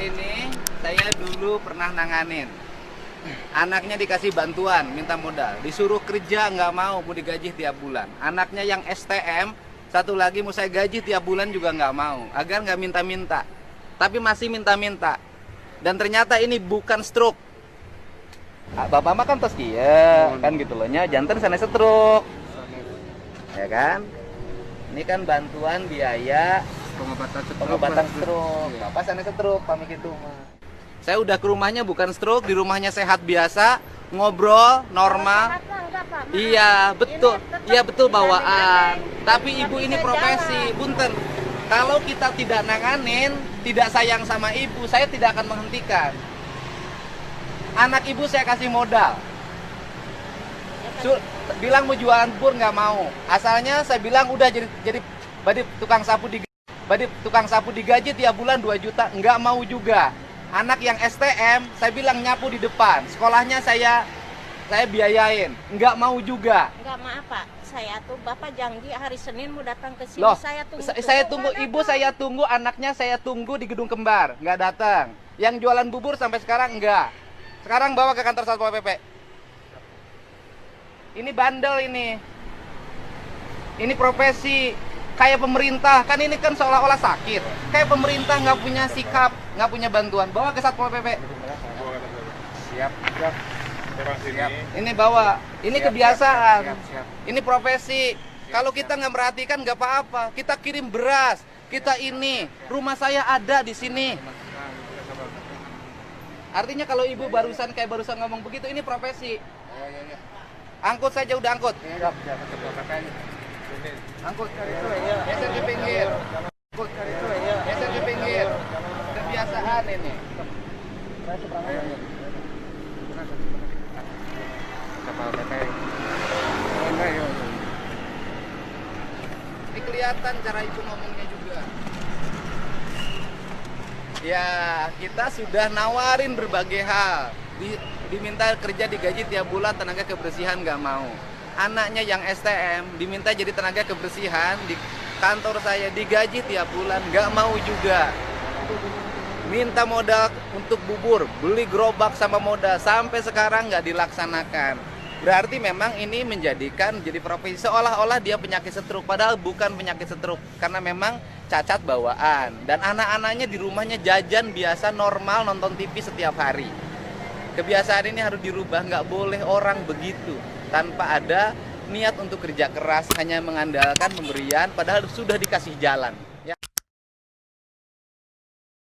ini saya dulu pernah nanganin. Anaknya dikasih bantuan, minta modal. Disuruh kerja nggak mau digaji tiap bulan. Anaknya yang STM, satu lagi mau saya gaji tiap bulan juga nggak mau. Agar nggak minta-minta. Tapi masih minta-minta. Dan ternyata ini bukan stroke. Bapak mah kan tos kieu, kan gitu loh nya, jantan sana stroke. Ya kan? Ini kan bantuan biaya pengobatan stroke. Bapak sana stroke, pamit itu mah. Saya udah ke rumahnya bukan stroke, di rumahnya sehat biasa, ngobrol normal. Iya, betul. Iya, betul bawaan. Tapi ibu ini profesi, punten. Kalau kita tidak nanganin, tidak sayang sama ibu, saya tidak akan menghentikan. Anak ibu saya kasih modal. Bilang mau jualan bubur nggak mau. Asalnya saya bilang udah jadi tukang sapu digaji tiap bulan 2 juta, nggak mau juga. Anak yang STM, saya bilang nyapu di depan. Sekolahnya saya biayain. Nggak mau juga. Nggak, maaf Pak. Saya tuh Bapak janji hari Senin mau datang ke sini. Loh, saya tunggu ibu, saya tunggu anaknya, saya tunggu di Gedung Kembar. Nggak datang. Yang jualan bubur sampai sekarang nggak. Sekarang bawa ke kantor Satpol PP. Ini bandel ini. Ini profesi. Kayak pemerintah, kan ini kan seolah-olah sakit. Kayak pemerintah nggak punya sikap, nggak punya bantuan. Bawa ke Satpol PP. Siap. Ini bawa. Ini kebiasaan. Ini profesi. Kalau kita nggak merhatikan nggak apa-apa. Kita kirim beras. Kita ini. Rumah saya ada di sini. Artinya kalau ibu barusan ngomong begitu, ini profesi. Angkut saja udah angkut. Angkut. Geser ke pinggir. Angkut. Geser ke pinggir. Kebiasaan ini. Ini kelihatan cara ibu ngomongnya juga. Ya, kita sudah nawarin berbagai hal. Diminta kerja digaji tiap bulan, tenaga kebersihan nggak mau. Anaknya yang STM diminta jadi tenaga kebersihan di kantor saya, digaji tiap bulan, nggak mau juga. Minta modal untuk bubur, beli gerobak sama modal, sampai sekarang nggak dilaksanakan. Berarti memang ini jadi profesi seolah-olah dia penyakit stroke, padahal bukan penyakit stroke, karena memang cacat bawaan. Dan anak-anaknya di rumahnya jajan biasa normal, nonton TV setiap hari. Kebiasaan ini harus dirubah, nggak boleh orang begitu tanpa ada niat untuk kerja keras, hanya mengandalkan pemberian padahal sudah dikasih jalan.